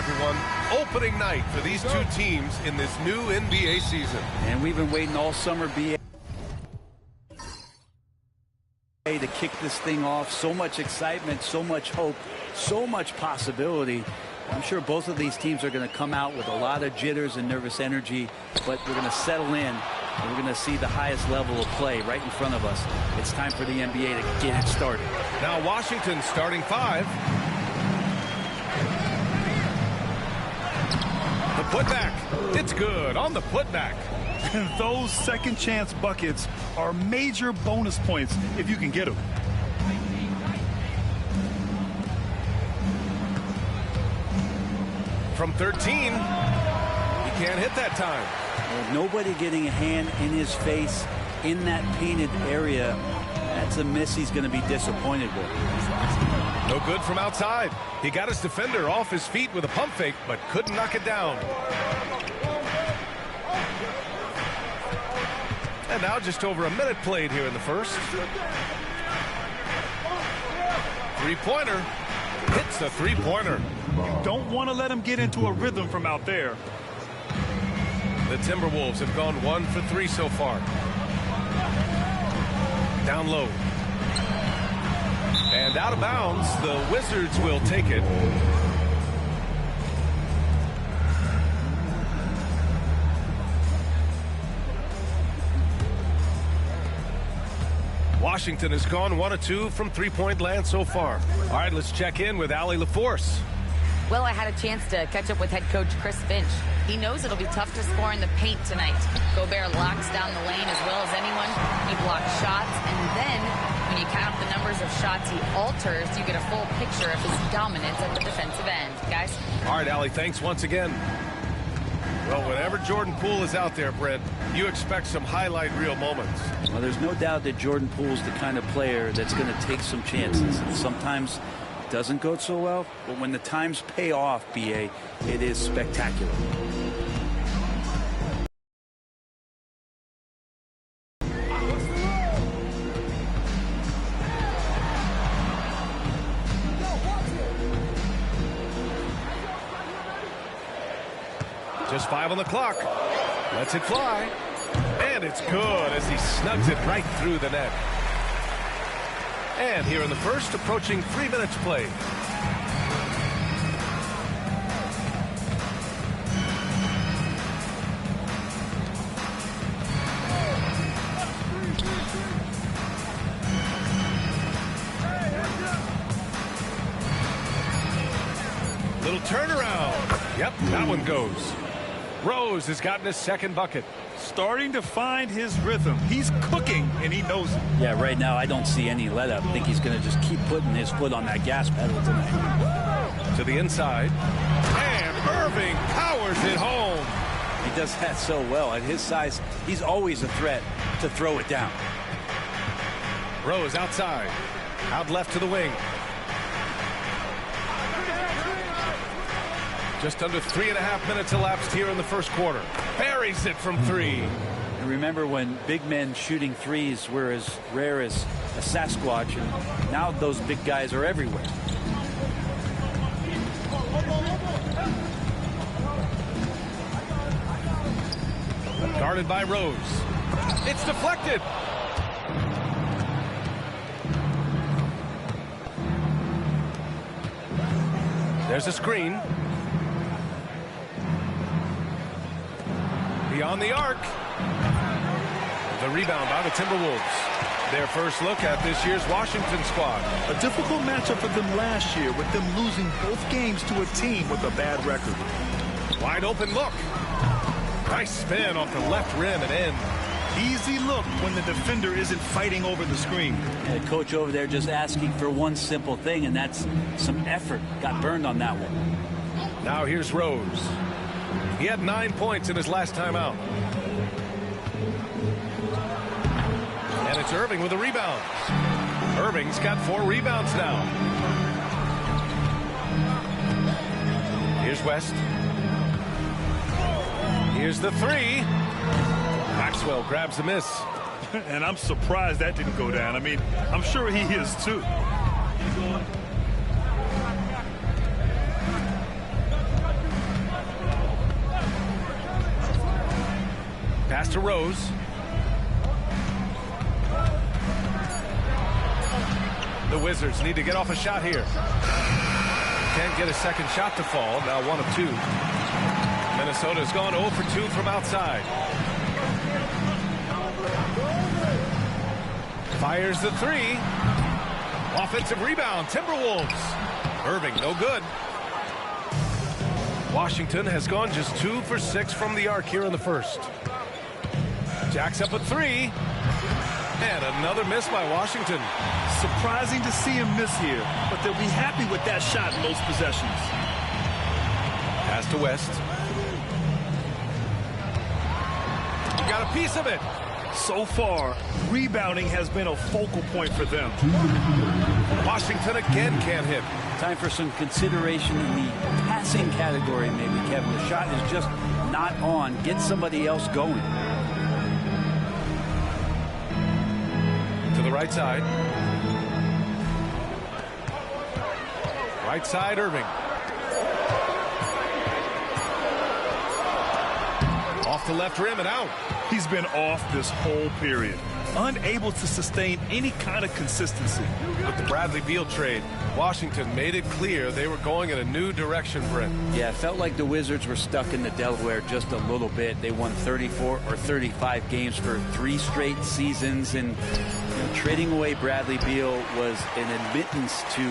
everyone. Opening night for these two teams in this new NBA season. And we've been waiting all summer, BA, to kick this thing off. So much excitement, so much hope, so much possibility. I'm sure both of these teams are going to come out with a lot of jitters and nervous energy, but we're going to settle in, and we're going to see the highest level of play right in front of us. It's time for the NBA to get it started. Now Washington starting five. The putback. It's good on the putback. Those second chance buckets are major bonus points if you can get them. From 13, he can't hit that time. Well, nobody getting a hand in his face in that painted area. That's a miss he's going to be disappointed with. No good from outside. He got his defender off his feet with a pump fake, but couldn't knock it down. And now just over a minute played here in the first. Three-pointer. Hits the three-pointer. Don't want to let him get into a rhythm from out there. The Timberwolves have gone 1 for 3 so far. Down low. And out of bounds, the Wizards will take it. Washington has gone 1 of 2 from three-point land so far. All right, let's check in with Allie LaForce. Well, I had a chance to catch up with head coach Chris Finch. He knows it'll be tough to score in the paint tonight. Gobert locks down the lane as well as anyone. He blocks shots, and then when you count up the numbers of shots he alters, you get a full picture of his dominance at the defensive end. Guys? All right, Allie, thanks once again. Well, whenever Jordan Poole is out there, Brent, you expect some highlight reel moments. Well, there's no doubt that Jordan Poole's the kind of player that's going to take some chances. And sometimes it doesn't go so well, but when the times pay off, BA, it is spectacular. Just 5 on the clock. Lets it fly. And it's good as he snugs it right through the net. And here in the first, approaching 3 minutes played. Little turnaround. Yep, that one goes. Rose has gotten his second bucket. Starting to find his rhythm. He's cooking, and he knows it. Yeah, right now I don't see any let up. I think he's going to just keep putting his foot on that gas pedal tonight. To the inside. And Irving powers it home. He does that so well. At his size, he's always a threat to throw it down. Rose outside. Out left to the wing. Just under 3.5 minutes elapsed here in the first quarter. Buries it from 3. And remember when big men shooting threes were as rare as a Sasquatch, and now those big guys are everywhere. Guarded by Rose. It's deflected. There's a screen. Beyond the arc. The rebound by the Timberwolves. Their first look at this year's Washington squad. A difficult matchup for them last year, with them losing both games to a team with a bad record. Wide open look. Nice spin off the left rim and in. Easy look when the defender isn't fighting over the screen. And the coach over there just asking for one simple thing, and that's some effort. Got burned on that one. Now here's Rose. He had 9 points in his last time out. And it's Irving with a rebound. Irving's got 4 rebounds now. Here's West. Here's the 3. Maxwell grabs the miss. And I'm surprised that didn't go down. I mean, I'm sure he is too. Pass to Rose. The Wizards need to get off a shot here. Can't get a second shot to fall. Now 1 of 2. Minnesota's gone 0 for 2 from outside. Fires the 3. Offensive rebound. Timberwolves. Irving, no good. Washington has gone just 2 for 6 from the arc here in the first. Jacks up a 3. And another miss by Washington. Surprising to see him miss here, but they'll be happy with that shot in most possessions. Pass to West. He got a piece of it. So far, rebounding has been a focal point for them. Washington again can't hit. Time for some consideration in the passing category, maybe, Kevin. The shot is just not on. Get somebody else going. To the right side. Right side, Irving. Off the left rim and out. He's been off this whole period, unable to sustain any kind of consistency. With the Bradley Beal trade, Washington made it clear they were going in a new direction, Brent. Yeah, it felt like the Wizards were stuck in the Delaware just a little bit. They won 34 or 35 games for 3 straight seasons, and trading away Bradley Beal was an admittance to,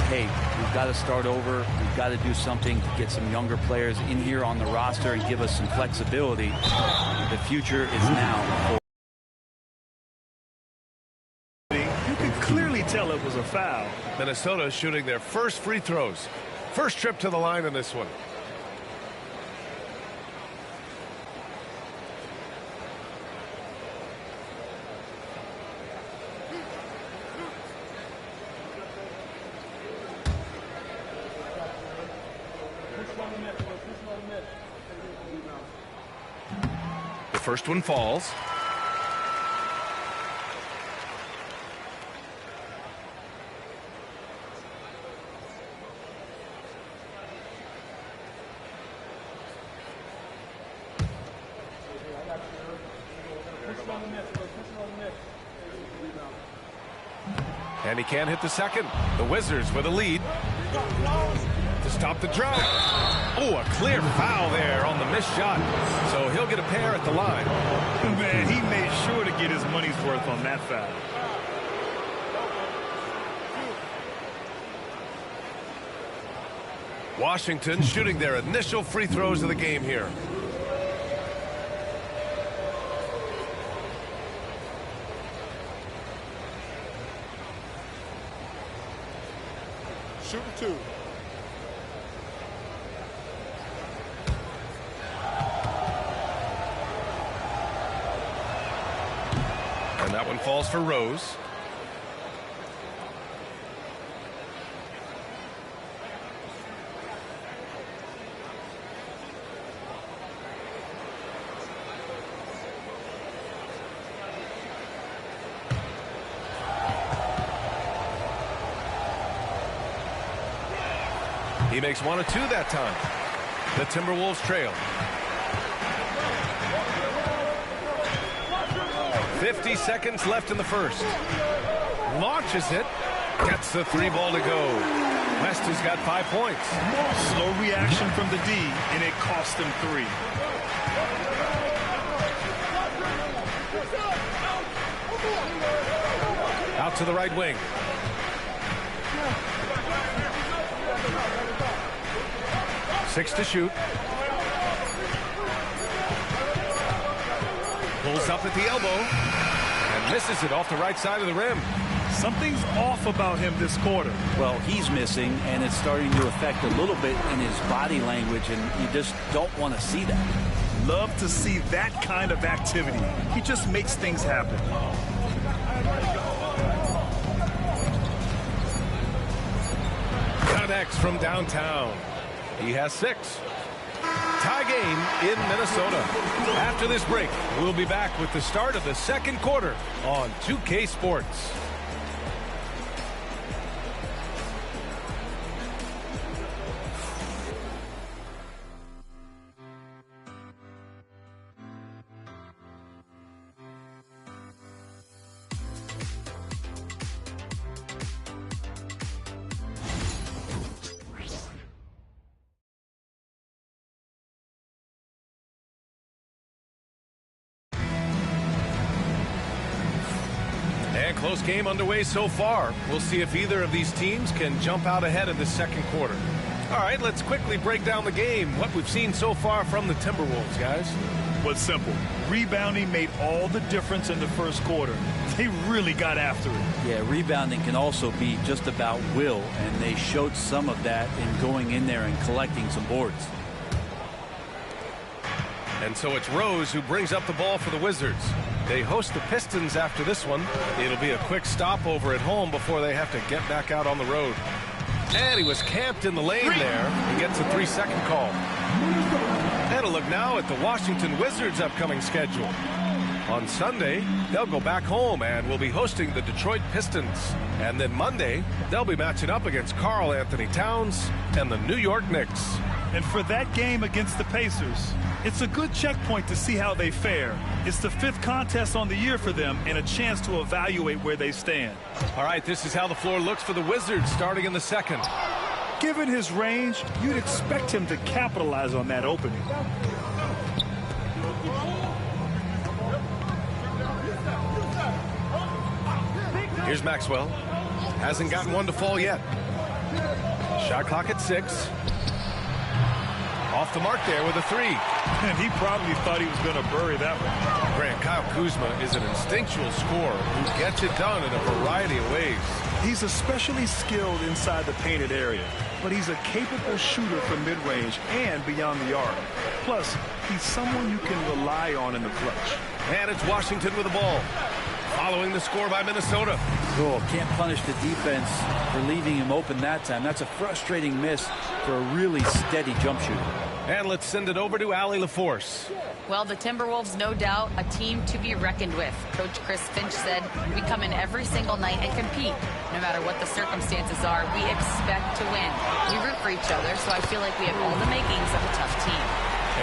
hey, we've got to start over. We've got to do something to get some younger players in here on the roster and give us some flexibility. The future is now. You can clearly tell it was a foul. Minnesota shooting their first free throws. First trip to the line in this one. The first one falls. And he can't hit the second. The Wizards with a lead. To stop the drive. Oh, a clear foul there on the missed shot. So he'll get a pair at the line. Man, he made sure to get his money's worth on that foul. Washington shooting their initial free throws of the game here. Shooting 2. And that one falls for Rose. He makes 1 of 2 that time. The Timberwolves trail. 50 seconds left in the first. Launches it. Gets the 3 ball to go. West has got 5 points. Slow reaction from the D, and it cost him 3. Out to the right wing. Six to shoot. Pulls up at the elbow and misses it off the right side of the rim. Something's off about him this quarter. Well, he's missing, and it's starting to affect a little bit in his body language, and you just don't want to see that. Love to see that kind of activity. He just makes things happen. Connects from downtown. He has 6. Tie game in Minnesota. After this break, we'll be back with the start of the second quarter on 2K Sports. And close game underway so far. We'll see if either of these teams can jump out ahead in the second quarter. All right, let's quickly break down the game, what we've seen so far from the Timberwolves, guys. Well, it's simple. Rebounding made all the difference in the first quarter. They really got after it. Yeah, rebounding can also be just about will, and they showed some of that in going in there and collecting some boards. And so it's Rose who brings up the ball for the Wizards. They host the Pistons after this one. It'll be a quick stopover at home before they have to get back out on the road. And he was camped in the lane there. He gets a 3-second call. And a look now at the Washington Wizards' upcoming schedule. On Sunday, they'll go back home and will be hosting the Detroit Pistons. And then Monday, they'll be matching up against Karl Anthony Towns and the New York Knicks. And for that game against the Pacers, it's a good checkpoint to see how they fare. It's the 5th contest on the year for them and a chance to evaluate where they stand. All right, this is how the floor looks for the Wizards starting in the second. Given his range, you'd expect him to capitalize on that opening. Here's Maxwell. Hasn't gotten one to fall yet. Shot clock at 6. Off the mark there with a 3. And he probably thought he was going to bury that one. Grant, Kyle Kuzma is an instinctual scorer who gets it done in a variety of ways. He's especially skilled inside the painted area, but he's a capable shooter from mid-range and beyond the arc. Plus, he's someone you can rely on in the clutch. And it's Washington with the ball. Following the score by Minnesota. Cool. Can't punish the defense for leaving him open that time. That's a frustrating miss for a really steady jump shooter. And let's send it over to Allie LaForce. Well, the Timberwolves, no doubt, a team to be reckoned with. Coach Chris Finch said, we come in every single night and compete. No matter what the circumstances are, we expect to win. We root for each other, so I feel like we have all the makings of a tough team.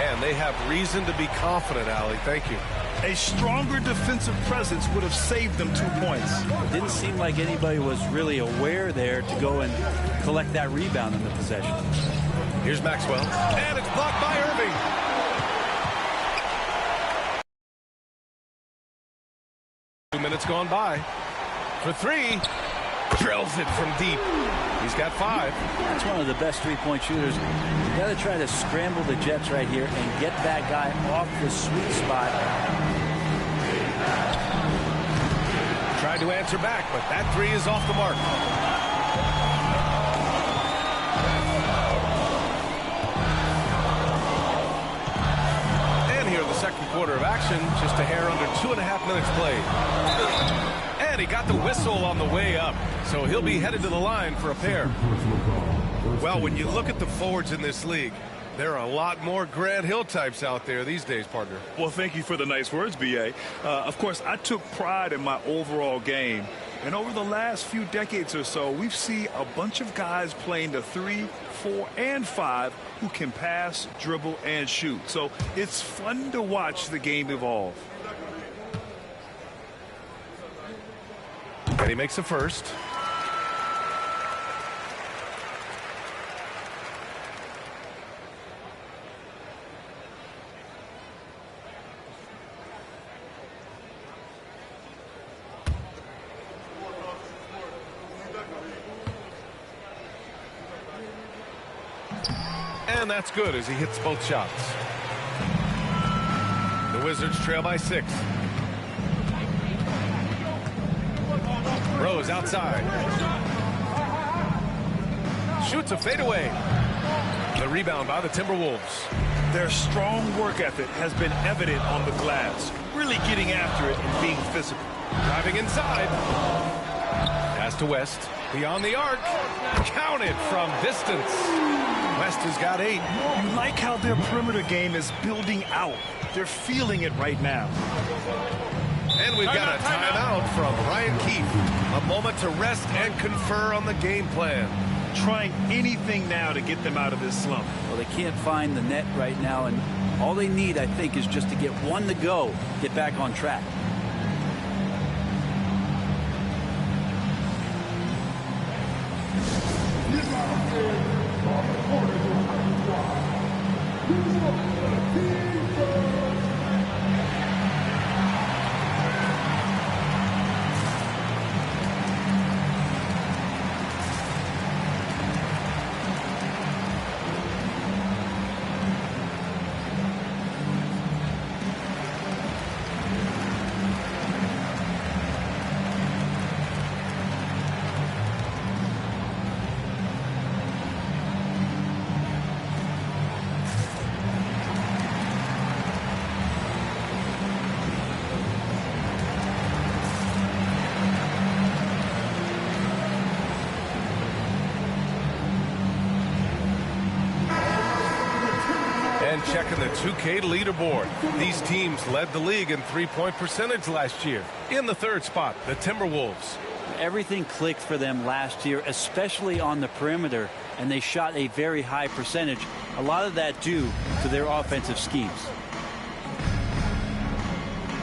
And they have reason to be confident, Allie. Thank you. A stronger defensive presence would have saved them 2 points. It didn't seem like anybody was really aware there to go and collect that rebound in the possession. Here's Maxwell. And it's blocked by Irving. Minutes gone by. For 3. Drills it from deep. He's got 5. That's one of the best three-point shooters. You got to try to scramble the Jets right here and get that guy off the sweet spot. Tried to answer back, but that 3 is off the mark. And here in the second quarter of action, just a hair under 2.5 minutes played. And he got the whistle on the way up, so he'll be headed to the line for a pair. Well, when you look at the forwards in this league, there are a lot more Grant Hill types out there these days, partner. Well, thank you for the nice words, B.A. Of course, I took pride in my overall game. And over the last few decades or so, we've seen a bunch of guys playing the 3, 4, and 5 who can pass, dribble, and shoot. So it's fun to watch the game evolve. And he makes the first. And that's good as he hits both shots. The Wizards trail by 6. Rose outside. Shoots a fadeaway. The rebound by the Timberwolves. Their strong work ethic has been evident on the glass, really getting after it and being physical. Driving inside. Pass to West. Beyond the arc. Counted from distance. West has got 8. You like how their perimeter game is building out. They're feeling it right now. And we've got a timeout from Ryan Keefe. A moment to rest and confer on the game plan. Trying anything now to get them out of this slump. Well, they can't find the net right now, and all they need, I think, is just to get one to go, get back on track. And checking the 2K leaderboard. These teams led the league in three-point percentage last year. In the third spot, the Timberwolves. Everything clicked for them last year, especially on the perimeter, and they shot a very high percentage. A lot of that due to their offensive schemes.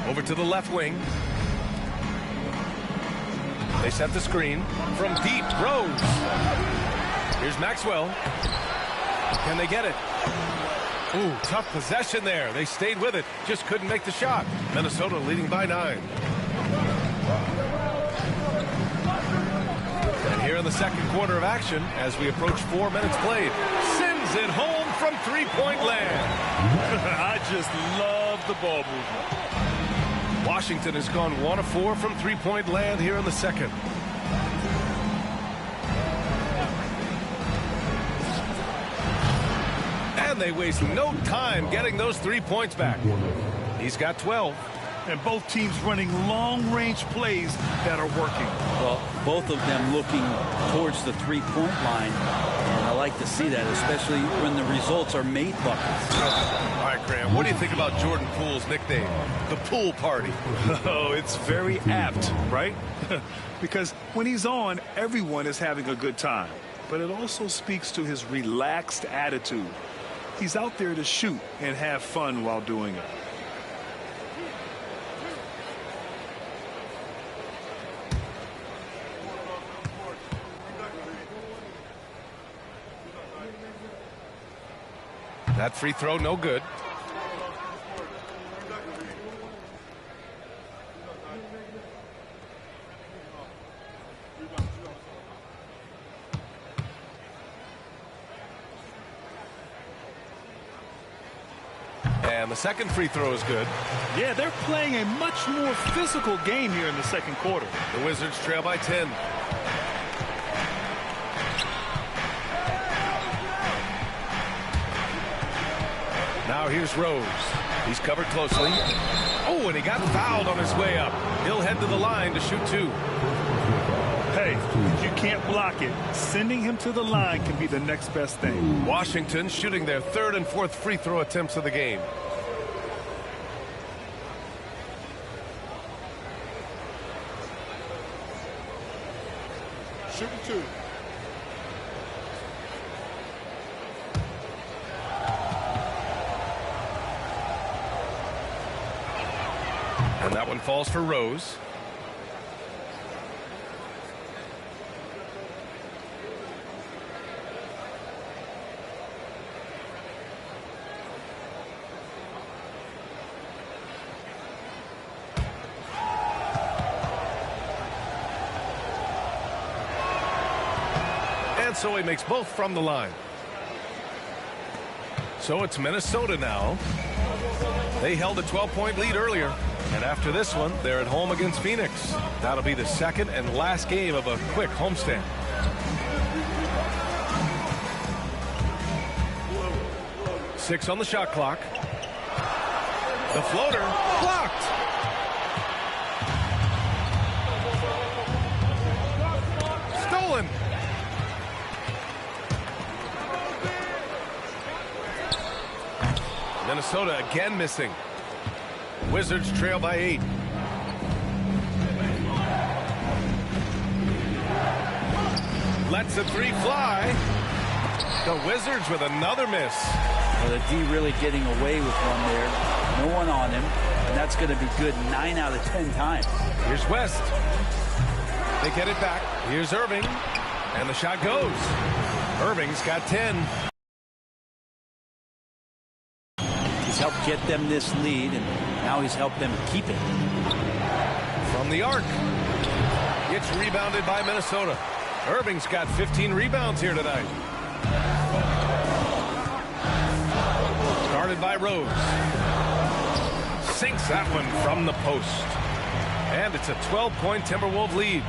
Over to the left wing. They set the screen from deep. Rose. Here's Maxwell. Can they get it? Ooh, tough possession there. They stayed with it. Just couldn't make the shot. Minnesota leading by 9. And here in the second quarter of action, as we approach 4 minutes played, sends it home from three-point land. I just love the ball movement. Washington has gone 1 of 4 from three-point land here in the second. And they waste no time getting those 3 points back. He's got 12. And both teams running long-range plays that are working. Well, both of them looking towards the three-point line. And I like to see that, especially when the results are made buckets. All right, Graham, what do you think about Jordan Poole's nickname, the Pool Party? Oh, it's very apt, right? Because when he's on, everyone is having a good time. But it also speaks to his relaxed attitude. He's out there to shoot and have fun while doing it. That free throw, no good. And the second free throw is good. Yeah, they're playing a much more physical game here in the second quarter. The Wizards trail by 10. Now here's Rose. He's covered closely. Oh, and he got fouled on his way up. He'll head to the line to shoot 2. Hey, if you can't block it, sending him to the line can be the next best thing. Washington shooting their 3rd and 4th free throw attempts of the game. Shooting 2. And that one falls for Rose. And so he makes both from the line. So it's Minnesota now. They held a 12-point lead earlier. And after this one, they're at home against Phoenix. That'll be the second and last game of a quick homestand. Six on the shot clock. The floater blocked. Stolen. Minnesota again missing. Wizards trail by 8. Lets the 3 fly. The Wizards with another miss. Well, the D really getting away with one there. No one on him. And that's going to be good 9 out of 10 times. Here's West. They get it back. Here's Irving. And the shot goes. Irving's got 10. He's helped get them this lead, and now he's helped them keep it. From the arc. It's rebounded by Minnesota. Irving's got 15 rebounds here tonight. Started by Rose. Sinks that one from the post. And it's a 12-point Timberwolves lead.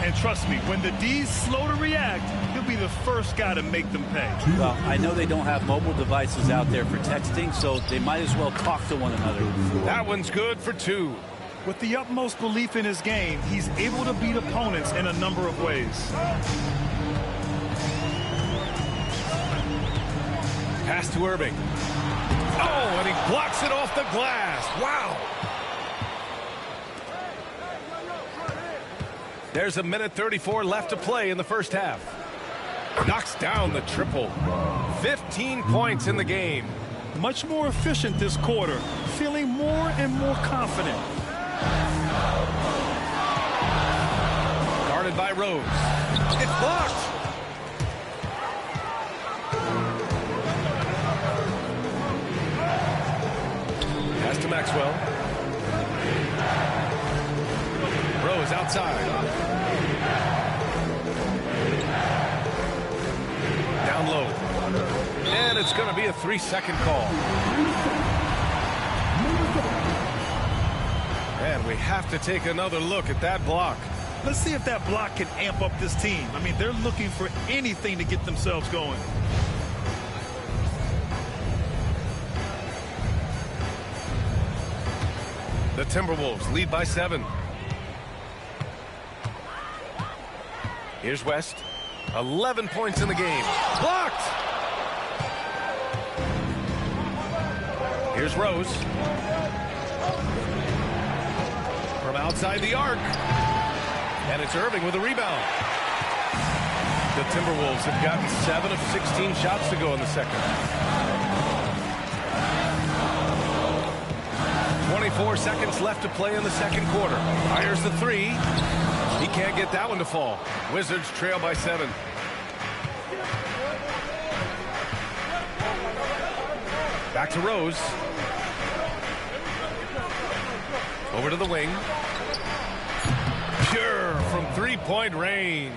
And trust me, when the D's slow to react, he'll be the first guy to make them pay. Well, I know they don't have mobile devices out there for texting, so they might as well talk to one another. That one's good for 2. With the utmost belief in his game, he's able to beat opponents in a number of ways. Pass to Irving. Oh, and he blocks it off the glass. Wow. There's 1:34 left to play in the first half. Knocks down the triple. 15 points in the game. Much more efficient this quarter. Feeling more and more confident. Guarded by Rose. It's blocked. Pass to Maxwell. Rose outside. Down low. And it's going to be a 3-second call. And we have to take another look at that block. Let's see if that block can amp up this team. I mean, they're looking for anything to get themselves going. The Timberwolves lead by 7. Here's West. 11 points in the game. Blocked! Here's Rose. From outside the arc. And it's Irving with a rebound. The Timberwolves have gotten 7 of 16 shots to go in the second. 24 seconds left to play in the second quarter. Fires the 3. He can't get that one to fall. Wizards trail by 7. Back to Rose. Over to the wing. Pure from three-point range.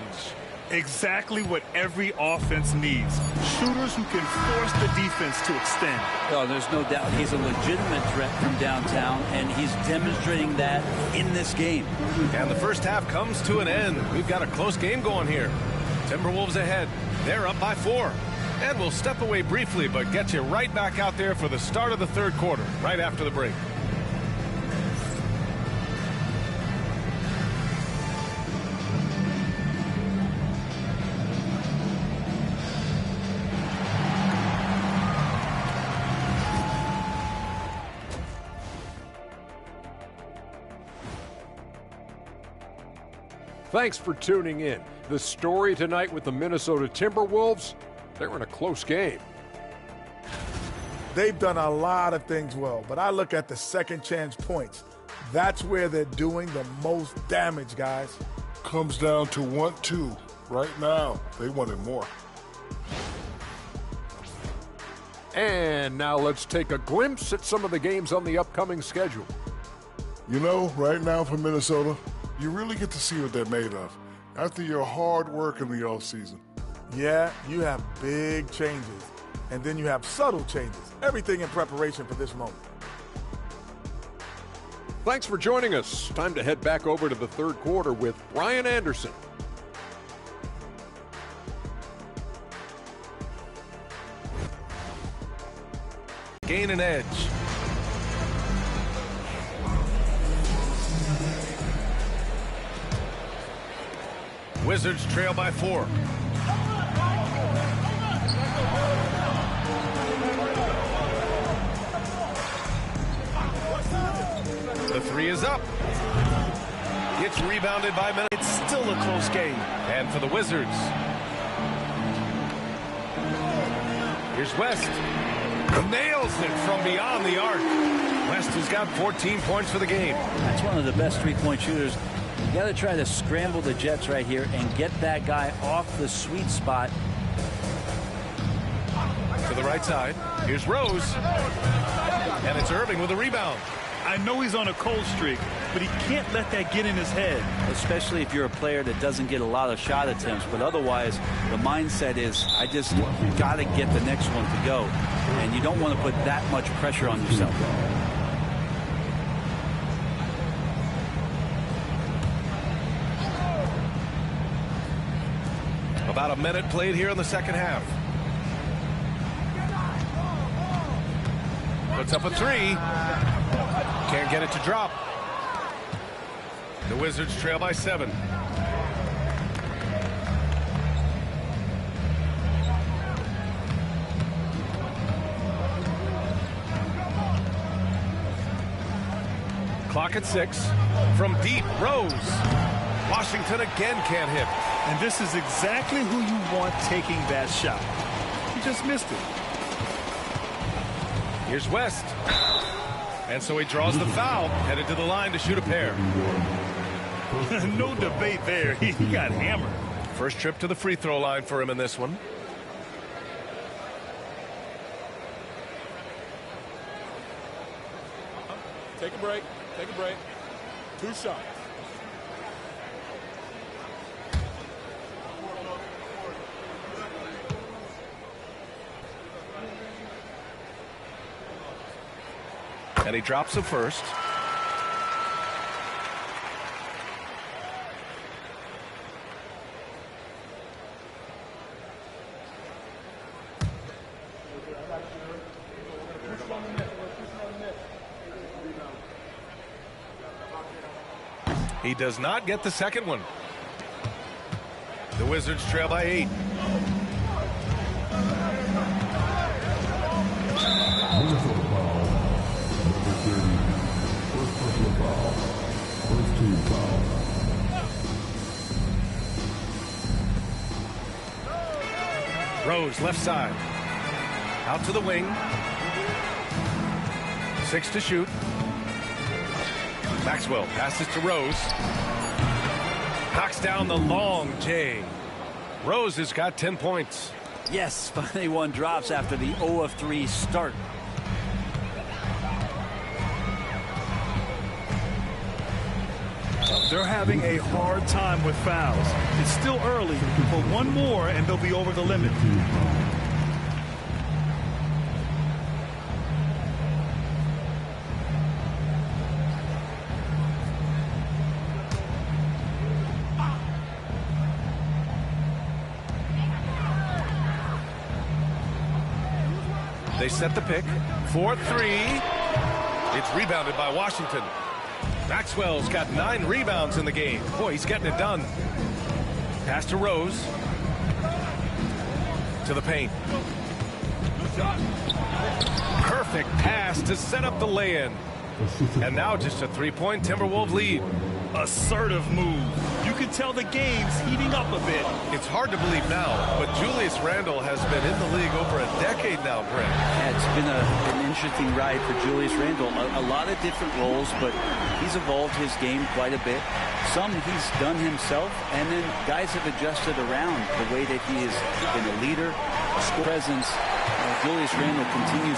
Exactly what every offense needs. Shooters who can force the defense to extend. Oh, there's no doubt he's a legitimate threat from downtown, and he's demonstrating that in this game. And the first half comes to an end. We've got a close game going here. Timberwolves ahead. They're up by 4. And we'll step away briefly, but get you right back out there for the start of the third quarter, right after the break. Thanks for tuning in. The story tonight with the Minnesota Timberwolves, they're in a close game. They've done a lot of things well, but I look at the second chance points. That's where they're doing the most damage, guys. Comes down to 1-2. Right now, they wanted more. And now let's take a glimpse at some of the games on the upcoming schedule. You know, right now for Minnesota, you really get to see what they're made of after your hard work in the offseason. Yeah, you have big changes, and then you have subtle changes. Everything in preparation for this moment. Thanks for joining us. Time to head back over to the third quarter with Brian Anderson. Gain an edge. Wizards trail by 4. The 3 is up. Gets rebounded by Minnesota. It's still a close game. And for the Wizards, here's West. Nails it from beyond the arc. West has got 14 points for the game. That's one of the best three-point shooters. You got to try to scramble the Jets right here and get that guy off the sweet spot. To the right side. Here's Rose. And it's Irving with a rebound. I know he's on a cold streak, but he can't let that get in his head. Especially if you're a player that doesn't get a lot of shot attempts. But otherwise, the mindset is, I just got to get the next one to go. And you don't want to put that much pressure on yourself. About a minute played here in the second half. Puts up a 3. Can't get it to drop. The Wizards trail by 7. Clock at 6. From deep, Rose. Washington again can't hit. And this is exactly who you want taking that shot. He just missed it. Here's West. And so he draws the foul, headed to the line to shoot a pair. No debate there. He got hammered. First trip to the free throw line for him in this one. Take a break. Take a break. 2 shots. And he drops the first. He does not get the second one. The Wizards trail by 8. Rose left side. Out to the wing. 6 to shoot. Maxwell passes to Rose. Knocks down the long J. Rose has got 10 points. Yes, finally one drops after the 0 of 3 start. They're having a hard time with fouls. It's still early, but one more and they'll be over the limit. They set the pick. 4-3. It's rebounded by Washington. Maxwell's got 9 rebounds in the game. Boy, he's getting it done. Pass to Rose. To the paint. Perfect pass to set up the lay-in. And now just a 3-point Timberwolves lead. Assertive move. You can tell the game's heating up a bit. It's hard to believe now, but Julius Randle has been in the league over a decade now, Brent. Yeah, it's been an interesting ride for Julius Randle. A lot of different roles, but he's evolved his game quite a bit. Some he's done himself, and then guys have adjusted around the way that he has been a leader, a presence. Julius Randle continues to